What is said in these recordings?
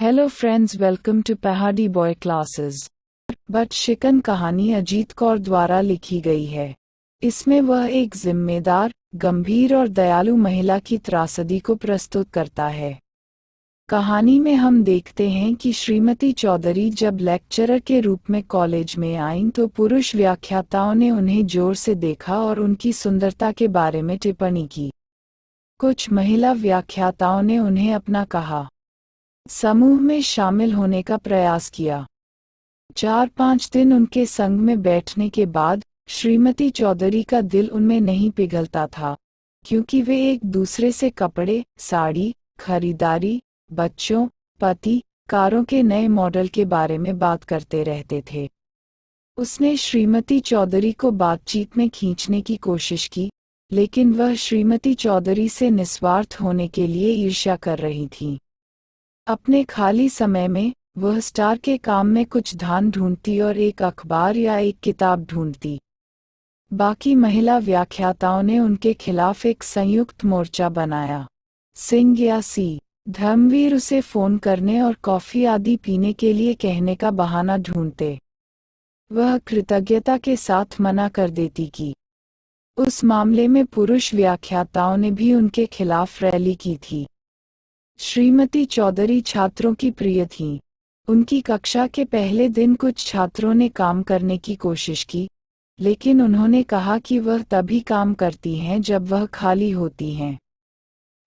Hello friends, welcome to पहाड़ी boy classes. But शिकन कहानी अजीत कौर द्वारा लिखी गई है। इसमें वह एक जिम्मेदार, गंभीर और दयालु महिला की त्रासदी को प्रस्तुत करता है। कहानी में हम देखते हैं कि श्रीमती चौधरी जब लेक्चरर के रूप में कॉलेज में आईं तो पुरुष व्याख्याताओं ने उन्हें जोर से देखा और उनकी सुंदरता के बारे में टिप्पणी की। कुछ महिला व्याख्याताओं ने उन्हें अपना कहा, समूह में शामिल होने का प्रयास किया। 4-5 दिन उनके संग में बैठने के बाद श्रीमती चौधरी का दिल उनमें नहीं पिघलता था, क्योंकि वे एक दूसरे से कपड़े, साड़ी, खरीदारी, बच्चों, पति, कारों के नए मॉडल के बारे में बात करते रहते थे। उसने श्रीमती चौधरी को बातचीत में खींचने की कोशिश की, लेकिन वह श्रीमती चौधरी से निस्वार्थ होने के लिए ईर्ष्या कर रही थी। अपने खाली समय में वह स्टार के काम में कुछ धान ढूंढती और एक अखबार या एक किताब ढूंढती। बाकी महिला व्याख्याताओं ने उनके खिलाफ एक संयुक्त मोर्चा बनाया। सिंह या सी धर्मवीर उसे फोन करने और कॉफी आदि पीने के लिए कहने का बहाना ढूंढते। वह कृतज्ञता के साथ मना कर देती कि उस मामले में पुरुष व्याख्याताओं ने भी उनके खिलाफ रैली की थी। श्रीमती चौधरी छात्रों की प्रिय थीं। उनकी कक्षा के पहले दिन कुछ छात्रों ने काम करने की कोशिश की, लेकिन उन्होंने कहा कि वह तभी काम करती हैं जब वह खाली होती हैं।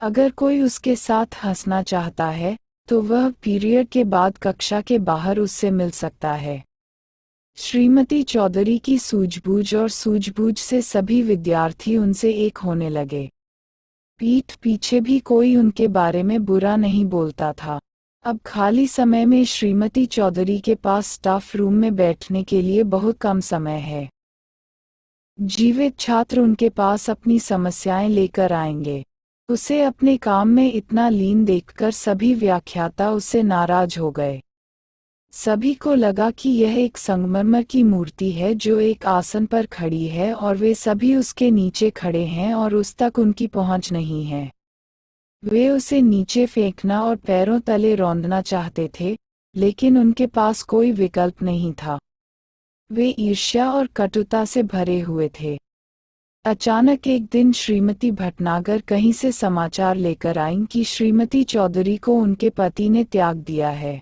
अगर कोई उसके साथ हंसना चाहता है तो वह पीरियड के बाद कक्षा के बाहर उससे मिल सकता है। श्रीमती चौधरी की सूझबूझ और सूझबूझ से सभी विद्यार्थी उनसे एक होने लगे। पीठ पीछे भी कोई उनके बारे में बुरा नहीं बोलता था। अब खाली समय में श्रीमती चौधरी के पास स्टाफ रूम में बैठने के लिए बहुत कम समय है। जीवित छात्र उनके पास अपनी समस्याएं लेकर आएंगे। उसे अपने काम में इतना लीन देखकर सभी व्याख्याता उससे नाराज हो गए। सभी को लगा कि यह एक संगमरमर की मूर्ति है जो एक आसन पर खड़ी है और वे सभी उसके नीचे खड़े हैं और उस तक उनकी पहुंच नहीं है। वे उसे नीचे फेंकना और पैरों तले रौंदना चाहते थे, लेकिन उनके पास कोई विकल्प नहीं था। वे ईर्ष्या और कटुता से भरे हुए थे। अचानक एक दिन श्रीमती भटनागर कहीं से समाचार लेकर आईं कि श्रीमती चौधरी को उनके पति ने त्याग दिया है।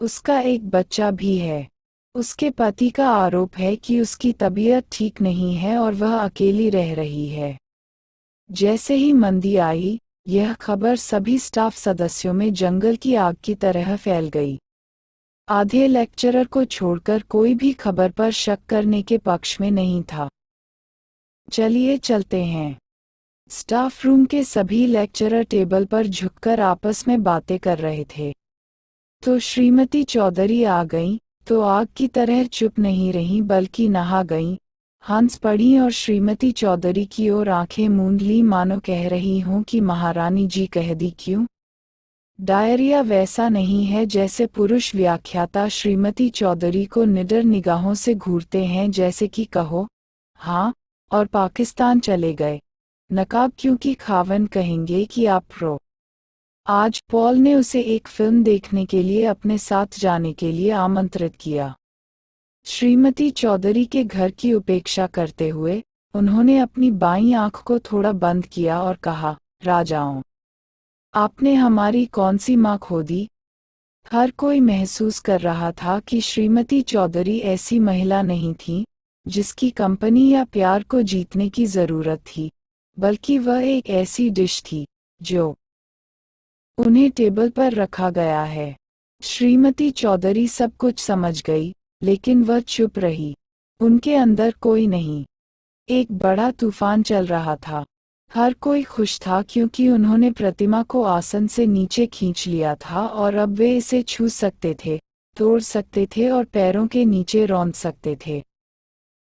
उसका एक बच्चा भी है। उसके पति का आरोप है कि उसकी तबीयत ठीक नहीं है और वह अकेली रह रही है। जैसे ही मंदी आई, यह खबर सभी स्टाफ सदस्यों में जंगल की आग की तरह फैल गई। आधे लेक्चरर को छोड़कर कोई भी खबर पर शक करने के पक्ष में नहीं था। चलिए चलते हैं। स्टाफ रूम के सभी लेक्चरर टेबल पर झुककर आपस में बातें कर रहे थे। तो श्रीमती चौधरी आ गईं, तो आग की तरह चुप नहीं रहीं बल्कि नहा गईं, हंस पड़ी और श्रीमती चौधरी की ओर आंखें मूंद ली मानो कह रही हों कि महारानी जी कह दी क्यों। डायरिया वैसा नहीं है जैसे पुरुष व्याख्याता श्रीमती चौधरी को निडर निगाहों से घूरते हैं, जैसे कि कहो हाँ और पाकिस्तान चले गए। नकाब क्योंकि खावन कहेंगे कि आप प्रो। आज पॉल ने उसे एक फिल्म देखने के लिए अपने साथ जाने के लिए आमंत्रित किया। श्रीमती चौधरी के घर की उपेक्षा करते हुए उन्होंने अपनी बाईं आंख को थोड़ा बंद किया और कहा, राजाओं, आपने हमारी कौन सी माँ खो दी। हर कोई महसूस कर रहा था कि श्रीमती चौधरी ऐसी महिला नहीं थी जिसकी कंपनी या प्यार को जीतने की जरूरत थी, बल्कि वह एक ऐसी डिश थी जो उन्हें टेबल पर रखा गया है। श्रीमती चौधरी सब कुछ समझ गई, लेकिन वह चुप रही। उनके अंदर कोई नहीं। एक बड़ा तूफान चल रहा था। हर कोई खुश था क्योंकि उन्होंने प्रतिमा को आसन से नीचे खींच लिया था और अब वे इसे छू सकते थे, तोड़ सकते थे और पैरों के नीचे रौंद सकते थे।